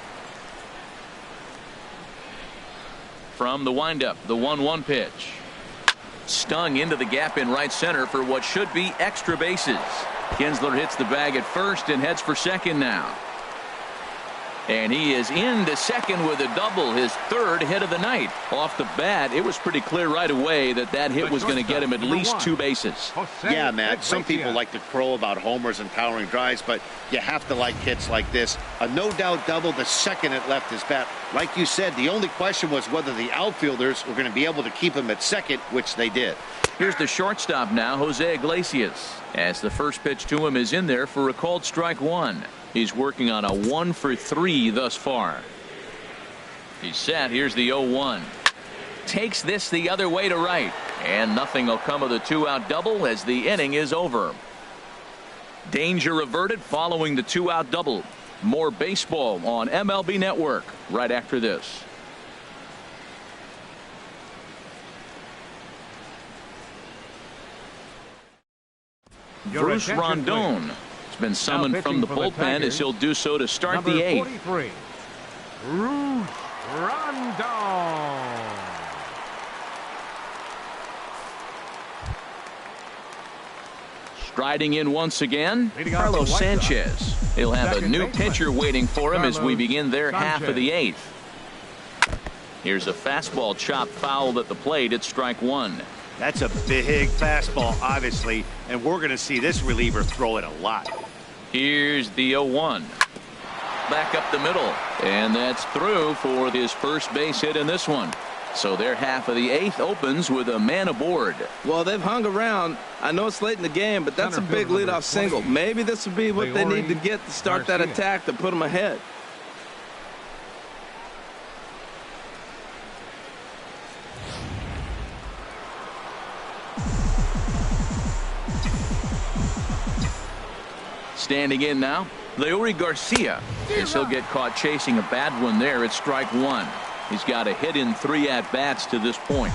From the windup, the 1-1 pitch. Stung into the gap in right center for what should be extra bases. Kinsler hits the bag at first and heads for second now. And he is into second with a double, his 3rd hit of the night. Off the bat, it was pretty clear right away that that hit was going to get him at least 2 bases. Yeah, Matt, some people like to crow about homers and towering drives, but you have to like hits like this. A no-doubt double the second it left his bat. Like you said, the only question was whether the outfielders were going to be able to keep him at second, which they did. Here's the shortstop now, Jose Iglesias, as the first pitch to him is in there for a called strike 1. He's working on a 1 for 3 thus far. He's set. Here's the 0-1. Takes this the other way to right, and nothing will come of the 2-out double as the inning is over. Danger averted following the 2-out double. More baseball on MLB Network right after this. Bruce Rondon has been summoned from the bullpen as he'll do so to start the 8th. 43, Bruce Rondon. Striding in once again, Carlos Sanchez. He'll have a new pitcher waiting for him as we begin their half of the 8th. Here's a fastball chopped foul at the plate at strike 1. That's a big fastball, obviously, and we're going to see this reliever throw it a lot. Here's the 0-1. Back up the middle, and that's through for his first base hit in this one. So their half of the 8th opens with a man aboard. Well, they've hung around. I know it's late in the game, but that's a big leadoff single. Maybe this will be what they need to get to start that attack to put them ahead. Standing in now, Leury Garcia. Guess he'll get caught chasing a bad one there. It's strike one. He's got a hit in 3 at-bats to this point.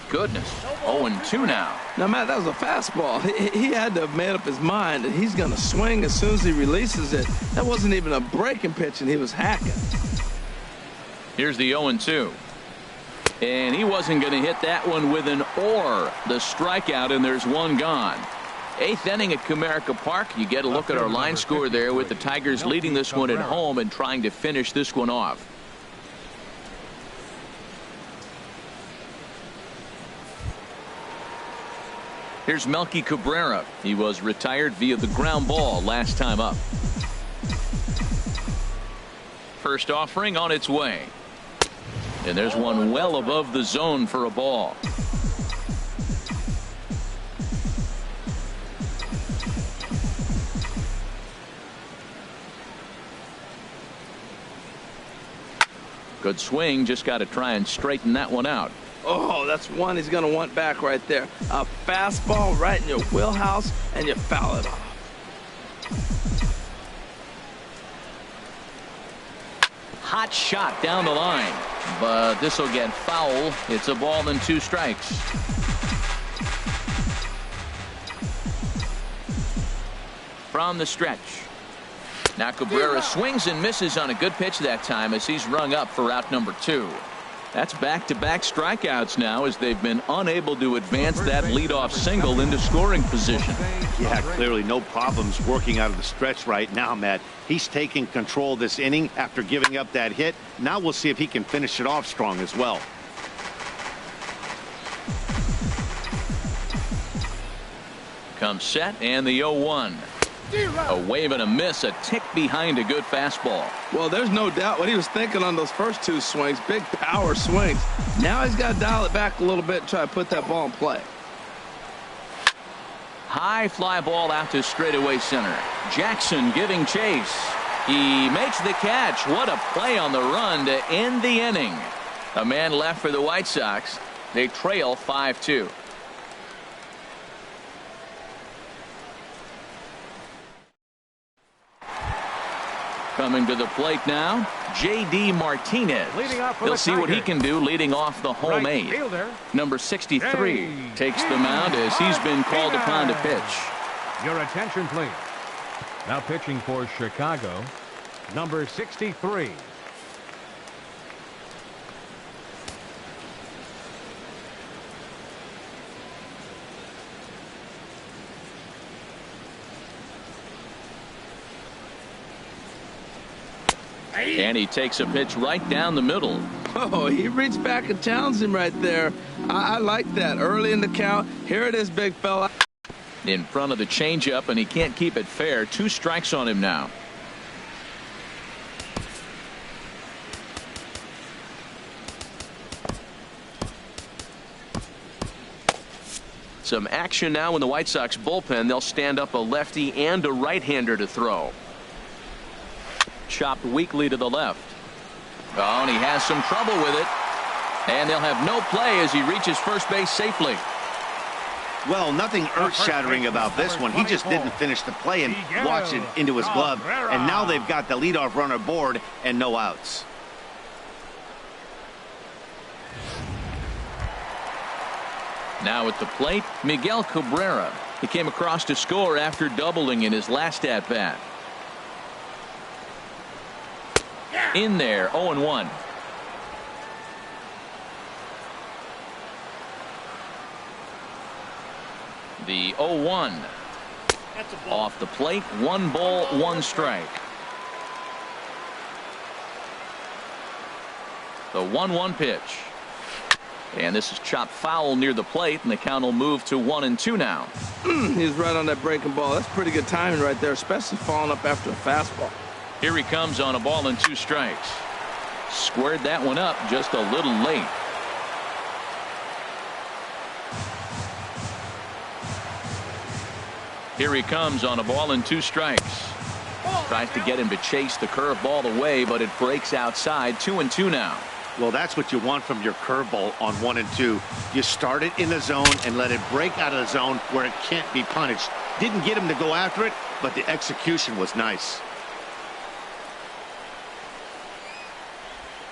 Goodness. 0-2 now. Now, Matt, that was a fastball. He had to have made up his mind that he's going to swing as soon as he releases it. That wasn't even a breaking pitch, and he was hacking. Here's the 0-2. And he wasn't going to hit that one with an or. The strikeout, and there's one gone. 8th inning at Comerica Park. You get a look at our line score there with the Tigers leading this one at home and trying to finish this one off. Here's Melky Cabrera. He was retired via the ground ball last time up. First offering on its way. And there's one well above the zone for a ball. Good swing. Just got to try and straighten that one out. Oh, that's one he's going to want back right there. A fastball right in your wheelhouse, and you foul it off. Hot shot down the line, but this will get foul. It's a ball and 2 strikes. From the stretch. Now Cabrera swings and misses on a good pitch that time as he's rung up for out number 2. That's back-to-back strikeouts now as they've been unable to advance that leadoff single into scoring position. Yeah, clearly no problems working out of the stretch right now, Matt. He's taking control this inning after giving up that hit. Now we'll see if he can finish it off strong as well. Comes set and the 0-1. A wave and a miss, a tick behind a good fastball. Well, there's no doubt what he was thinking on those first 2 swings. Big power swings. Now he's got to dial it back a little bit and try to put that ball in play. High fly ball out to straightaway center. Jackson giving chase. He makes the catch. What a play on the run to end the inning. A man left for the White Sox. They trail 5-2. Coming to the plate now, J.D. Martinez. He'll see what he can do leading off the home 8. Number 63 takes the mound as he's been called upon to pitch. Your attention, please. Now pitching for Chicago, number 63. And he takes a pitch right down the middle. Oh, he reached back and challenged him right there. I like that. Early in the count. Here it is, big fella. In front of the changeup, and he can't keep it fair. 2 strikes on him now. Some action now in the White Sox bullpen. They'll stand up a lefty and a right-hander to throw. Chopped weakly to the left. Oh, and he has some trouble with it. And they'll have no play as he reaches first base safely. Well, nothing earth-shattering about this one. He just didn't finish the play and watch it into his glove. And now they've got the leadoff runner aboard and no outs. Now at the plate, Miguel Cabrera. He came across to score after doubling in his last at-bat. In there, 0-1. The 0-1. Off the plate, 1 ball, 1 strike. The 1-1 pitch. And this is chopped foul near the plate, and the count will move to 1-2 now. He's right on that breaking ball. That's pretty good timing right there, especially falling up after a fastball. Here he comes on a ball and 2 strikes. Squared that one up just a little late. Here he comes on a ball and 2 strikes. Tries to get him to chase the curveball away, but it breaks outside. 2-2 now. Well, that's what you want from your curveball on 1 and 2. You start it in the zone and let it break out of the zone where it can't be punished. Didn't get him to go after it, but the execution was nice.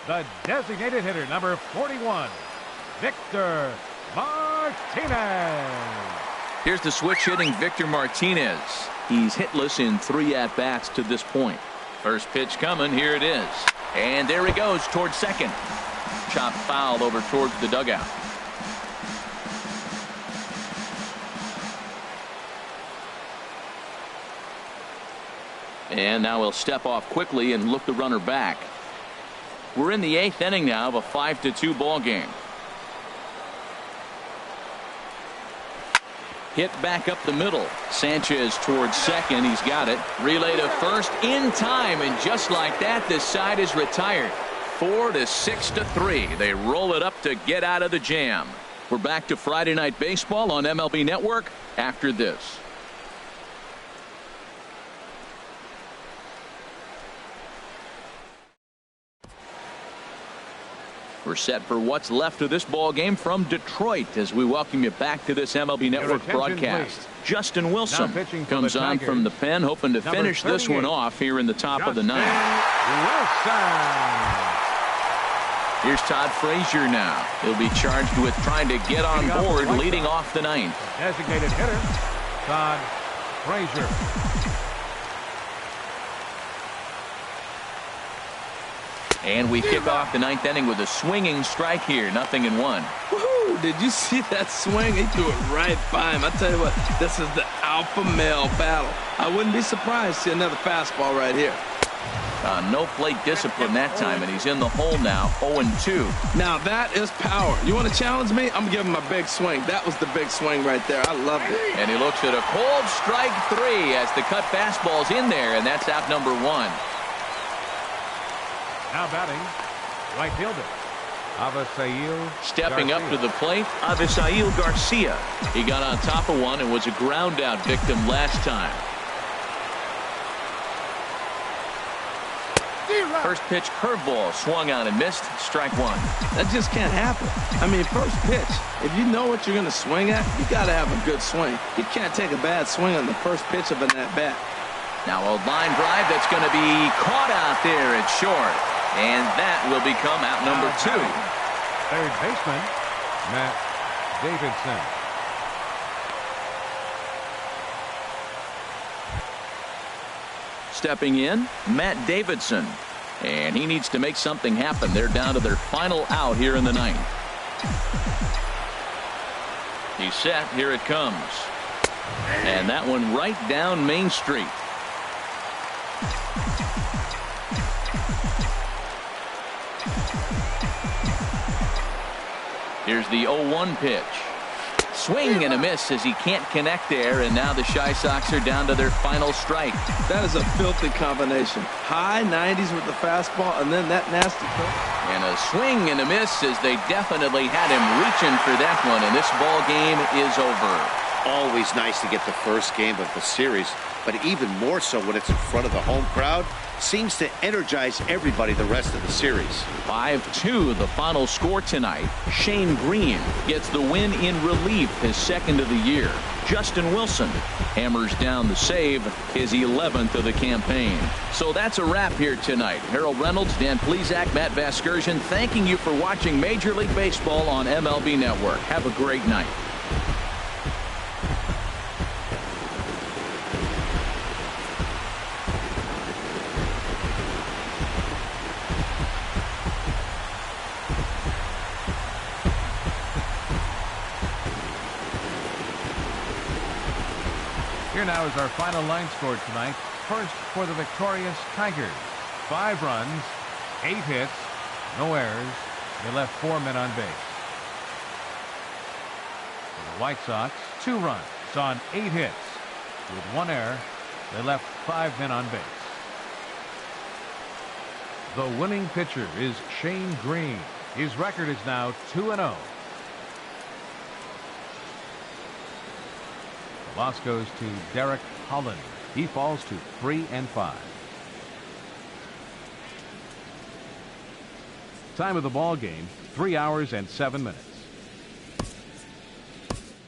The designated hitter, number 41, Victor Martinez. Here's the switch hitting Victor Martinez. He's hitless in 3 at-bats to this point. First pitch coming. Here it is. And there he goes towards second. Chopped foul over towards the dugout. And now he'll step off quickly and look the runner back. We're in the 8th inning now of a 5-2 ball game. Hit back up the middle. Sanchez towards second. He's got it. Relay to first in time. And just like that, this side is retired. 4-6-3. They roll it up to get out of the jam. We're back to Friday Night Baseball on MLB Network after this. We're set for what's left of this ball game from Detroit as we welcome you back to this MLB Network broadcast. Please. Justin Wilson comes on from the pen, hoping to finish this one off here in the top of the 9th. Here's Todd Frazier now. He'll be charged with trying to get on board leading off the 9th. Designated hitter, Todd Frazier. And we kick off the 9th inning with a swinging strike here. 0-1. Woohoo! Did you see that swing? He threw it right by him. I tell you what, this is the alpha male battle. I wouldn't be surprised to see another fastball right here. No plate discipline that time, and he's in the hole now. 0-2. Now that is power. You want to challenge me? I'm giving him a big swing. That was the big swing right there. I loved it. And he looks at a cold strike 3 as the cut fastball's in there, and that's out number 1. Now batting, right fielder, Avisail Stepping Garcia. up to the plate, Avisail Garcia. He got on top of one and was a ground out victim last time. First pitch curveball swung on and missed. Strike 1. That just can't happen. I mean, first pitch, if you know what you're going to swing at, you got to have a good swing. You can't take a bad swing on the first pitch of an at-bat. Now a line drive that's going to be caught out there at short. And that will become out number 2. Third baseman, Matt Davidson. Stepping in, Matt Davidson. And he needs to make something happen. They're down to their final out here in the 9th. He's set. Here it comes. And that one right down Main Street. Here's the 0-1 pitch. Swing and a miss as he can't connect there, and now the Chi Sox are down to their final strike. That is a filthy combination. High 90s with the fastball, and then that nasty pitch. And a swing and a miss as they definitely had him reaching for that one, and this ball game is over. Always nice to get the first game of the series, but even more so when it's in front of the home crowd. Seems to energize everybody the rest of the series. 5-2 the final score tonight. Shane Green gets the win in relief, his 2nd of the year. Justin Wilson hammers down the save, his 11th of the campaign. So that's a wrap here tonight. Harold Reynolds, Dan Plesac, Matt Vasgersian, thanking you for watching Major League Baseball on MLB Network. Have a great night. Here now is our final line score tonight. First for the victorious Tigers. 5 runs, 8 hits, no errors. They left 4 men on base. For the White Sox, 2 runs on 8 hits. With 1 error, they left 5 men on base. The winning pitcher is Shane Green. His record is now 2-0. The loss goes to Derek Holland. He falls to 3-5. Time of the ball game, 3 hours and 7 minutes.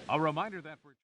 A reminder that for